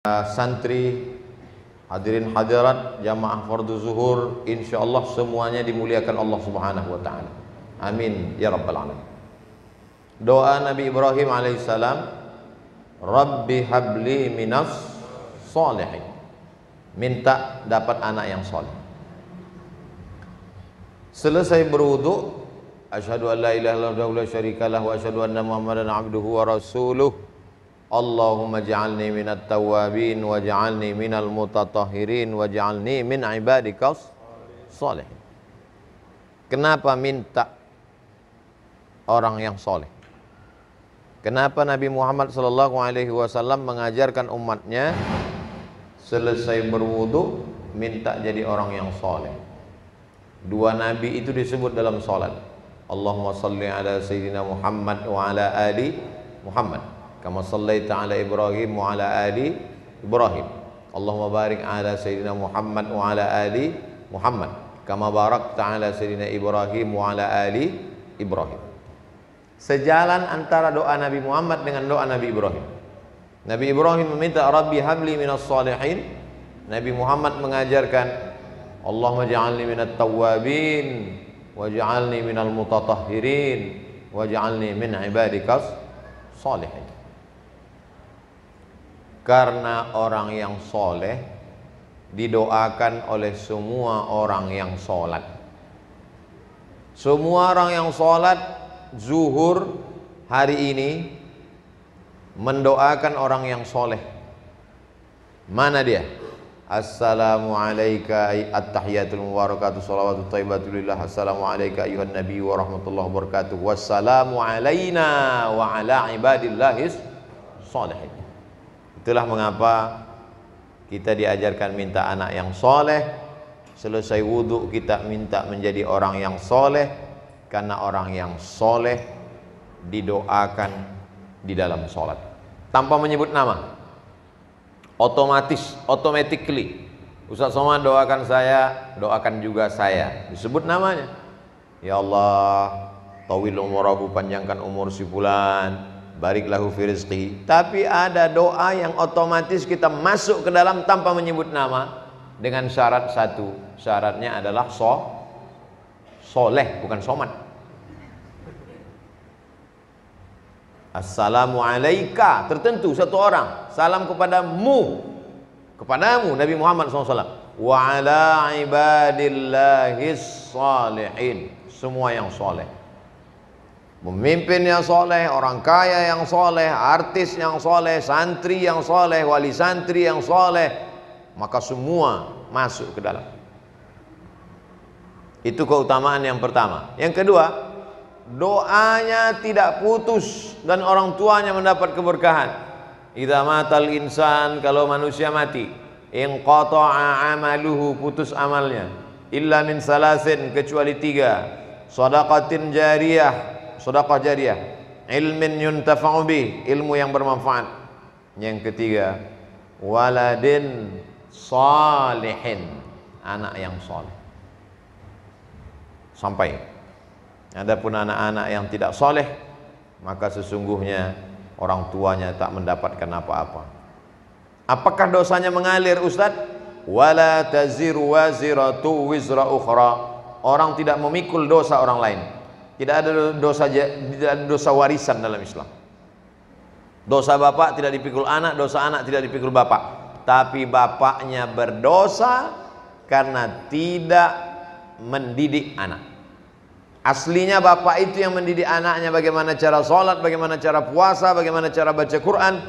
Santri, hadirin hadirat, jamaah fardu zuhur, insyaallah semuanya dimuliakan Allah Subhanahu wa taala. Amin ya rabbal alamin. Doa Nabi Ibrahim alaihissalam, Rabbi habli minas sholihin. Minta dapat anak yang soleh. Selesai berwudu, asyhadu an la ilaha illallah wa la syarikalah wa asyhadu anna Muhammadan abduhu wa rasuluh. Allahumma ja'alni minat tawabin wa ja'alni minal mutatahhirin wa ja'alni min ibadikas sholihin. Kenapa minta orang yang soleh? Kenapa Nabi Muhammad SAW mengajarkan umatnya selesai berwudu minta jadi orang yang soleh? Dua nabi itu disebut dalam salat. Allahumma salli ala sayyidina Muhammad wa ala ali Muhammad kama sallaita ala Ibrahim wa ala ali Ibrahim. Allahumma barik ala sayyidina Muhammad wa ala ali Muhammad kama barakta ala sayyidina Ibrahim wa ala ali Ibrahim. Sejalan antara doa Nabi Muhammad dengan doa Nabi Ibrahim. Nabi Ibrahim meminta Rabbi habli minas sholihin. Nabi Muhammad mengajarkan Allahumma ja'alni minat tawabin wa ja'alni minal mutatahhirin wa ja'alni min ibadikas sholihin. Karena orang yang soleh didoakan oleh semua orang yang sholat. Semua orang yang sholat zuhur hari ini mendoakan orang yang soleh. Mana dia? Assalamu alayka at-tahiyatul mubarakatuh salawatu thayyibatu lillah. Assalamu alayka ayuhan nabi wa rahmatullahi wabarakatuh. Wassalamu alayna wa ala ibadillahis sholihin. Itulah mengapa kita diajarkan minta anak yang soleh. Selesai wudhu kita minta menjadi orang yang soleh, karena orang yang soleh didoakan di dalam sholat tanpa menyebut nama, otomatis, automatically. Ustaz Somad doakan saya, doakan juga saya, disebut namanya. Ya Allah, tawil umurahu, panjangkan umur si fulan, barik lahu fi rizqi. Tapi ada doa yang otomatis kita masuk ke dalam tanpa menyebut nama, dengan syarat satu. Syaratnya adalah soleh, bukan somad. Assalamu alayka, tertentu satu orang, salam kepadamu Nabi Muhammad SAW. Wa ala ibadillahis sholihin, semua yang soleh, pemimpin yang soleh, orang kaya yang soleh, artis yang soleh, santri yang soleh, wali santri yang soleh, maka semua masuk ke dalam. Itu keutamaan yang pertama. Yang kedua, doanya tidak putus dan orang tuanya mendapat keberkahan. Idza matal insan, kalau manusia mati, inqata'a amaluhu, putus amalnya, illa min salasin, kecuali tiga: shadaqatin jariyah, sedekah jariyah, ilmin yuntafa'u bih, ilmu yang bermanfaat. Yang ketiga, waladin salihin, anak yang soleh. Sampai adapun anak-anak yang tidak soleh, maka sesungguhnya orang tuanya tak mendapatkan apa-apa. Apakah dosanya mengalir, Ustaz? Wala taziru waziratu wizra ukhra. Orang tidak memikul dosa orang lain. Tidak ada dosa warisan dalam Islam. Dosa bapak tidak dipikul anak, dosa anak tidak dipikul bapak. Tapi bapaknya berdosa karena tidak mendidik anak. Aslinya bapak itu yang mendidik anaknya bagaimana cara sholat, bagaimana cara puasa, bagaimana cara baca Quran.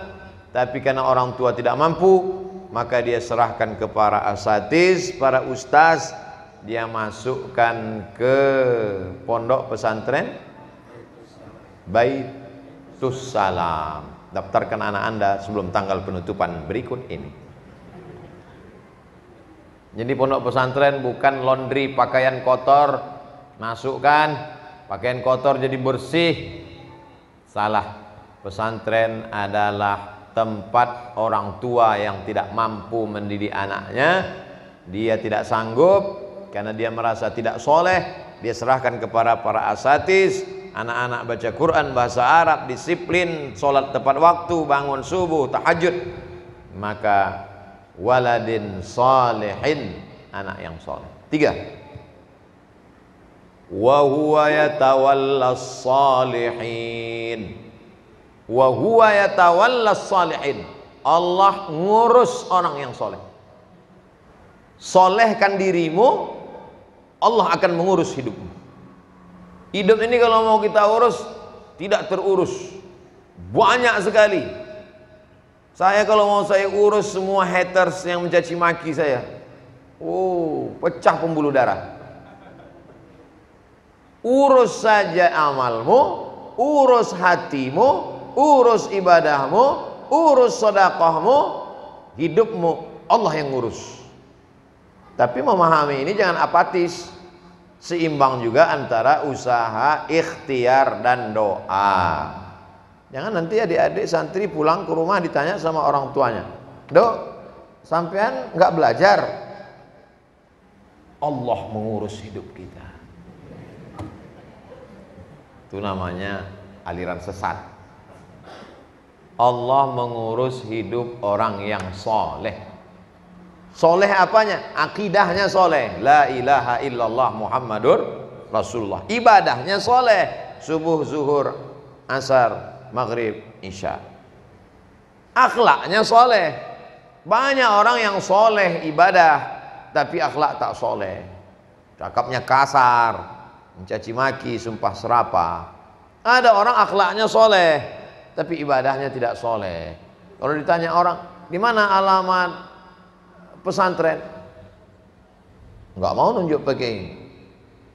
Tapi karena orang tua tidak mampu, maka dia serahkan ke para asatiz, para ustaz. Dia masukkan ke pondok pesantren Baitus Salam. Daftarkan anak Anda sebelum tanggal penutupan berikut ini. Jadi pondok pesantren bukan laundry pakaian kotor, masukkan pakaian kotor jadi bersih. Salah. Pesantren adalah tempat orang tua yang tidak mampu mendidik anaknya. Dia tidak sanggup karena dia merasa tidak soleh, dia serahkan kepada para asatiz. Anak-anak baca Quran bahasa Arab, disiplin, sholat tepat waktu, bangun subuh, tahajud. maka waladin salihin, anak yang soleh. 3, wa huwa yatawallas salihin. Wa huwa yatawallas salihin, Allah ngurus orang yang soleh. Solehkan dirimu, Allah akan mengurus hidupmu. Hidup ini kalau mau kita urus tidak terurus, banyak sekali. Saya kalau mau saya urus semua haters yang mencaci maki saya, pecah pembuluh darah. Urus saja amalmu, urus hatimu, urus ibadahmu, urus sedekahmu, hidupmu Allah yang ngurus. Tapi memahami ini jangan apatis, seimbang juga antara usaha, ikhtiar dan doa. Jangan nanti adik-adik santri pulang ke rumah ditanya sama orang tuanya, "Dok, sampean nggak belajar?" Allah mengurus hidup kita. Itu namanya aliran sesat. Allah mengurus hidup orang yang soleh. Soleh apanya? Akidahnya soleh, la ilaha illallah Muhammadur Rasulullah. Ibadahnya soleh, subuh, zuhur, asar, maghrib, isya. Akhlaknya soleh. Banyak orang yang soleh ibadah, tapi akhlak tak soleh. Cakapnya kasar, mencaci maki, sumpah serapah. Ada orang akhlaknya soleh, tapi ibadahnya tidak soleh. Kalau ditanya orang, di mana alamat pesantren? Nggak mau nunjuk pakai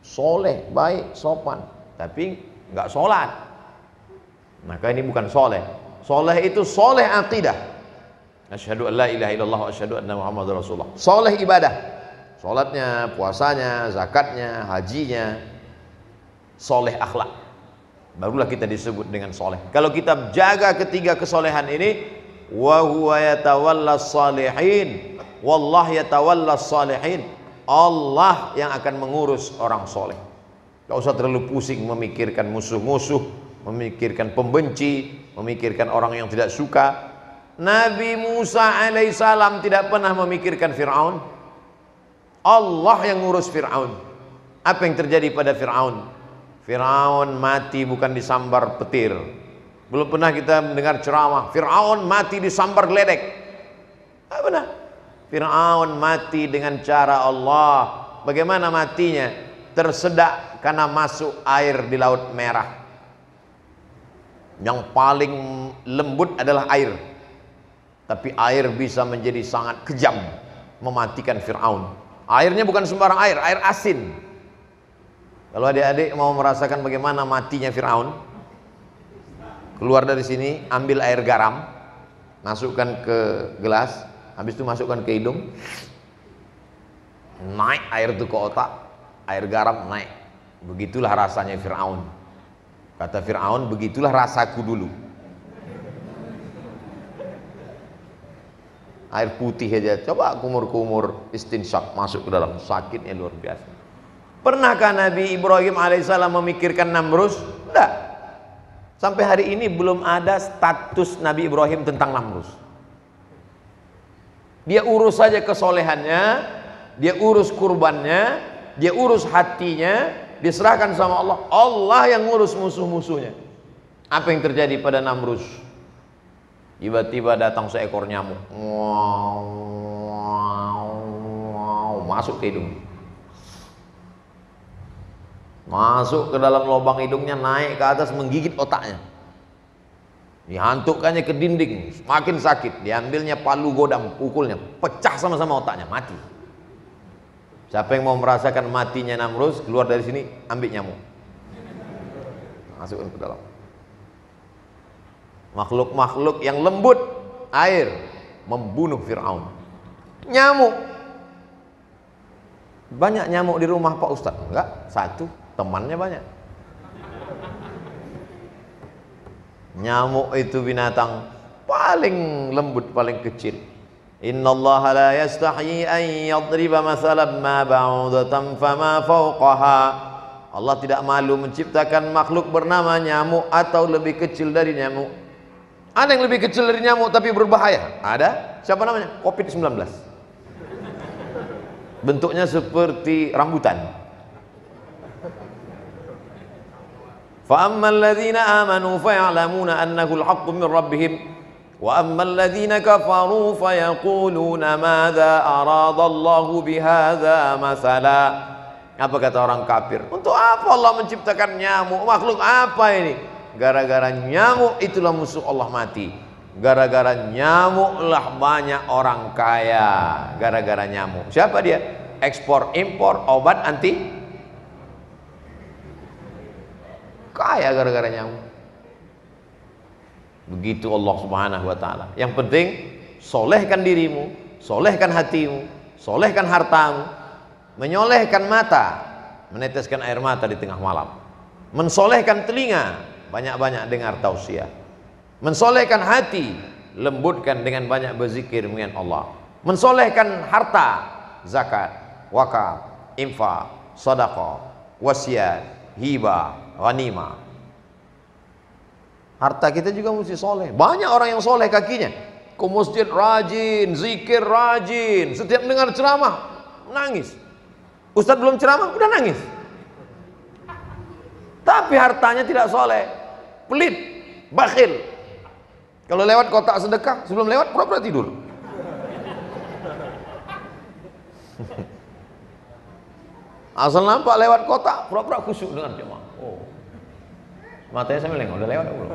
soleh, baik, sopan, tapi nggak sholat. Maka ini bukan soleh. Soleh itu soleh akidah. Asyhadu an la ilaha illallah wa asyhadu anna Muhammadar Rasulullah. Soleh ibadah, sholatnya, puasanya, zakatnya, hajinya. Soleh akhlak, barulah kita disebut dengan soleh. Kalau kita jaga ketiga kesolehan ini, wa huwa yatawallas salihin, wallah yatawallas salihin, Allah yang akan mengurus orang soleh. Gak usah terlalu pusing memikirkan musuh-musuh, memikirkan pembenci, memikirkan orang yang tidak suka. Nabi Musa alaihissalam tidak pernah memikirkan Fir'aun. Allah yang ngurus Fir'aun. Apa yang terjadi pada Fir'aun? Fir'aun mati bukan disambar petir. Belum pernah kita mendengar ceramah Fir'aun mati disambar geledek. Tidak pernah. Fir'aun mati dengan cara Allah. Bagaimana matinya? Tersedak karena masuk air di Laut Merah. Yang paling lembut adalah air, tapi air bisa menjadi sangat kejam, mematikan Fir'aun. Airnya bukan sembarang air, air asin. Kalau adik-adik mau merasakan bagaimana matinya Fir'aun, keluar dari sini, ambil air garam, masukkan ke gelas, habis itu masukkan ke hidung, naik air itu ke otak, air garam naik. Begitulah rasanya Fir'aun. Kata Fir'aun, begitulah rasaku dulu. Air putih aja, coba kumur-kumur istinsyak masuk ke dalam, sakitnya luar biasa. Pernahkah Nabi Ibrahim alaihissalam memikirkan Namrus? Tidak. Sampai hari ini belum ada status Nabi Ibrahim tentang Namrus. Dia urus saja kesolehannya, dia urus kurbannya, dia urus hatinya, diserahkan sama Allah. Allah yang ngurus musuh-musuhnya. Apa yang terjadi pada Namrus? Tiba-tiba datang seekor nyamuk, masuk ke hidung, masuk ke dalam lubang hidungnya, naik ke atas, menggigit otaknya, dihantukkannya ke dinding, semakin sakit, diambilnya palu godam, pukulnya, pecah sama-sama otaknya, mati. Siapa yang mau merasakan matinya Namrus, keluar dari sini, ambil nyamuk, masukkan ke dalam. Makhluk-makhluk yang lembut, air, membunuh Fir'aun. Nyamuk, banyak nyamuk di rumah Pak Ustadz? Enggak, satu, temannya banyak. Nyamuk itu binatang paling lembut, paling kecil. Innallaha la yastahyi an yadriba mathalan ma ba'udatan fama fawqaha. Allah tidak malu menciptakan makhluk bernama nyamuk atau lebih kecil dari nyamuk. Ada yang lebih kecil dari nyamuk tapi berbahaya. Ada. Siapa namanya? COVID-19. Bentuknya seperti rambutan. Fa ammal ladzina amanu fa ya'lamuna annahu al-haqqu min rabbihim wa ammal ladzina kafaru fa yaquluna madza aradallahu bihadza masala. Apa kata orang kafir? Untuk apa Allah menciptakan nyamuk? Makhluk apa ini? Gara-gara nyamuk itulah musuh Allah mati. Gara-gara nyamuklah banyak orang kaya. Gara-gara nyamuk. Siapa dia? Ekspor impor obat anti kaya gara-gara nyamuk. Begitu Allah Subhanahu wa taala. Yang penting solehkan dirimu, solehkan hatimu, solehkan hartamu, menyolehkan mata, meneteskan air mata di tengah malam, mensolehkan telinga, banyak-banyak dengar tausiah, mensolehkan hati, lembutkan dengan banyak berzikir dengan Allah, mensolehkan harta, zakat, wakaf, infak, sedekah, wasiat, hibah, ghanimah. Harta kita juga mesti soleh. Banyak orang yang soleh kakinya, ke masjid rajin, zikir rajin, setiap dengar ceramah nangis. Ustadz belum ceramah udah nangis. Tapi hartanya tidak soleh, pelit, bakhil. Kalau lewat kotak sedekah, sebelum lewat pura-pura tidur. Asal nampak lewat kotak, pura-pura khusyuk dengan jemaah. Oh, matanya saya meleng, udah lewat belum?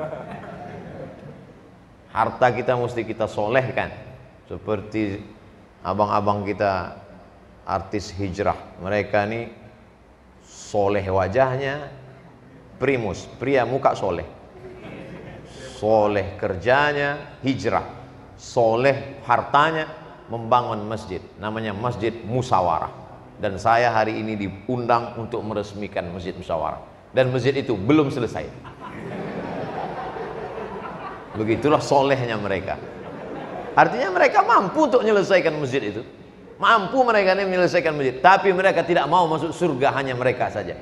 Harta kita mesti kita solehkan. Seperti abang-abang kita artis hijrah, mereka nih soleh wajahnya, primus, pria muka soleh, soleh kerjanya, hijrah, soleh hartanya, membangun masjid, namanya Masjid Musyawarah. Dan saya hari ini diundang untuk meresmikan Masjid Musyawarah, dan masjid itu belum selesai. Begitulah solehnya mereka. Artinya mereka mampu untuk menyelesaikan masjid itu. Mampu mereka ini menyelesaikan masjid, tapi mereka tidak mau masuk surga, hanya mereka saja.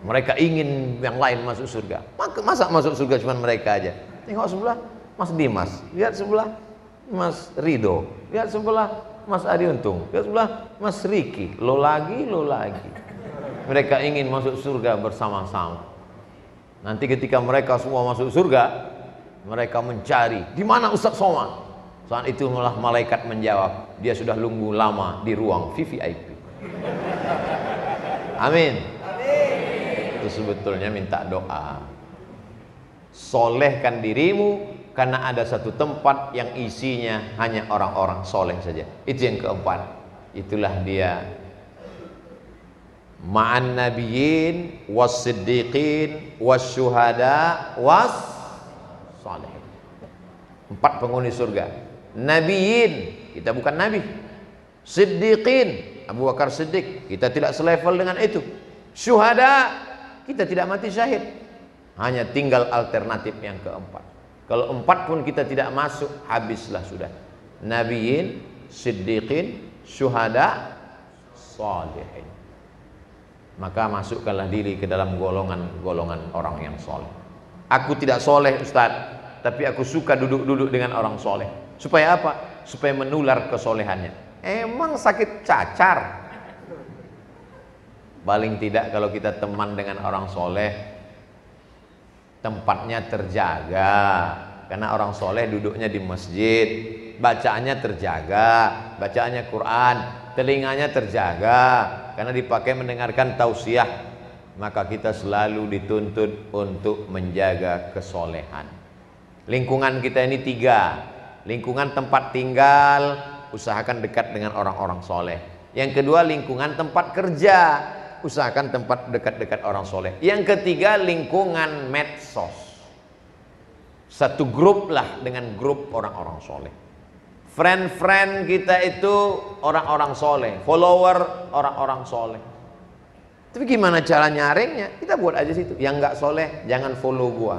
Mereka ingin yang lain masuk surga. Masa masuk surga cuma mereka aja? Tengok sebelah Mas Dimas, lihat sebelah Mas Rido, lihat sebelah Mas Adi Untung, lihat sebelah Mas Riki, lo lagi. Mereka ingin masuk surga bersama-sama. Nanti ketika mereka semua masuk surga, mereka mencari di mana Ustadz Somad. Saat itu malah malaikat menjawab, dia sudah nunggu lama di ruang VVIP. Amin. Itu sebetulnya minta doa. Solehkan dirimu, karena ada satu tempat yang isinya hanya orang-orang soleh saja. Itu yang keempat. Itulah dia ma'an nabiyyin was-siddiqin was-syuhada was-salihin. 4 penghuni surga. Nabiyin, kita bukan nabi. Siddiqin, Abu Bakar Siddiq, kita tidak selevel dengan itu. Syuhada, kita tidak mati syahid. Hanya tinggal alternatif yang keempat. Kalau 4 pun kita tidak masuk, habislah sudah. Nabiyin, siddiqin, syuhada, salihin. Maka masukkanlah diri ke dalam golongan orang yang soleh. Aku tidak soleh Ustaz, tapi aku suka duduk-duduk dengan orang soleh. Supaya apa? Supaya menular kesolehannya. Emang sakit cacar? Paling tidak kalau kita teman dengan orang soleh, tempatnya terjaga. Karena orang soleh duduknya di masjid, bacaannya terjaga, bacaannya Quran, telinganya terjaga, karena dipakai mendengarkan tausiah. Maka kita selalu dituntut untuk menjaga kesolehan. Lingkungan kita ini 3. Lingkungan tempat tinggal, usahakan dekat dengan orang-orang soleh. Yang kedua, lingkungan tempat kerja, usahakan tempat dekat-dekat orang soleh. Yang ketiga, lingkungan medsos. Satu grup lah dengan grup orang-orang soleh. Friend-friend kita itu orang-orang soleh, follower orang-orang soleh. Tapi gimana cara nyaringnya? Kita buat aja situ. Yang nggak soleh jangan follow gua.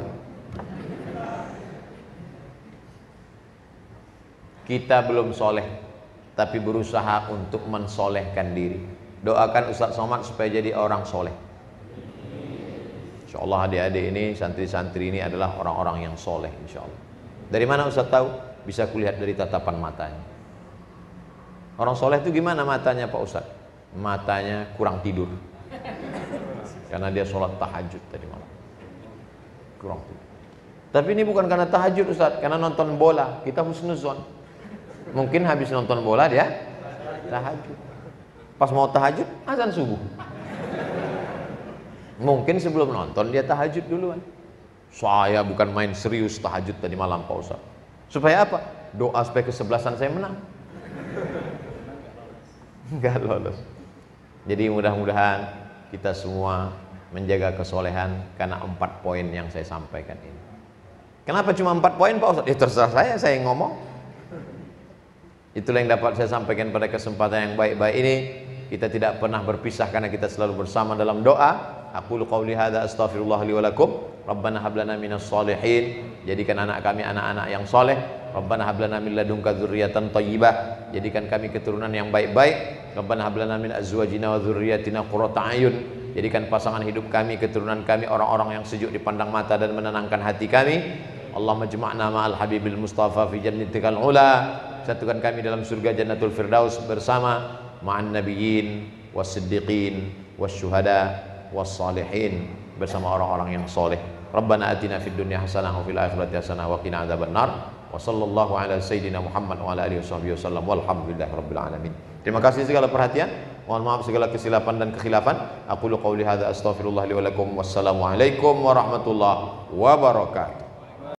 Kita belum soleh, tapi berusaha untuk mensolehkan diri. Doakan Ustadz Somad supaya jadi orang soleh. Insya Allah adik-adik ini, santri-santri ini adalah orang-orang yang soleh, insya Allah. Dari mana Ustaz tahu? Bisa kulihat dari tatapan matanya. Orang soleh itu gimana matanya Pak Ustaz? Matanya kurang tidur. Karena dia sholat tahajud tadi malam. Kurang tidur. Tapi ini bukan karena tahajud Ustaz, karena nonton bola, kita husnuzon. Mungkin habis nonton bola dia tahajud. Pas mau tahajud, azan subuh. Mungkin sebelum nonton dia tahajud duluan. Saya bukan main serius tahajud tadi malam Pak Ustaz. Supaya apa? Doa supaya kesebelasan saya menang. Enggak lolos. Jadi mudah-mudahan kita semua menjaga kesolehan karena 4 poin yang saya sampaikan ini. Kenapa cuma 4 poin Pak Ustaz? Ya terserah saya yang ngomong. Itulah yang dapat saya sampaikan pada kesempatan yang baik-baik ini. Kita tidak pernah berpisah karena kita selalu bersama dalam doa. Aqulu qauli hadza astaghfirullah li wa lakum. Rabbana hab lana minas sholihin. Jadikan anak kami anak-anak yang soleh. Rabbana hab lana min ladunka dzurriyyatan thayyibah. Jadikan kami keturunan yang baik-baik. Rabbana hab lana min azwajina wa dzurriyyatina qurrata a'yun. Jadikan pasangan hidup kami, keturunan kami orang-orang yang sejuk dipandang mata dan menenangkan hati kami. Allahumma jama'na ma'al habibil mustafa fi jannatikal ula. Satukan kami dalam surga Jannatul Firdaus bersama ma'an nabiyyin was-siddiqin was-syuhada was-salihin, bersama orang-orang yang soleh. Rabbana atina fid dunya hasanah wa fil akhirati hasanah wa qina adzabannar. Wa sallallahu ala sayyidina Muhammad wa ala alihi wasallam walhamdulillahi rabbil alamin. Terima kasih segala perhatian. Mohon maaf segala kesilapan dan kekhilafan. Aqulu qauli hadza astaghfirullah li wa lakum. Wassalamu alaikum warahmatullahi wabarakatuh.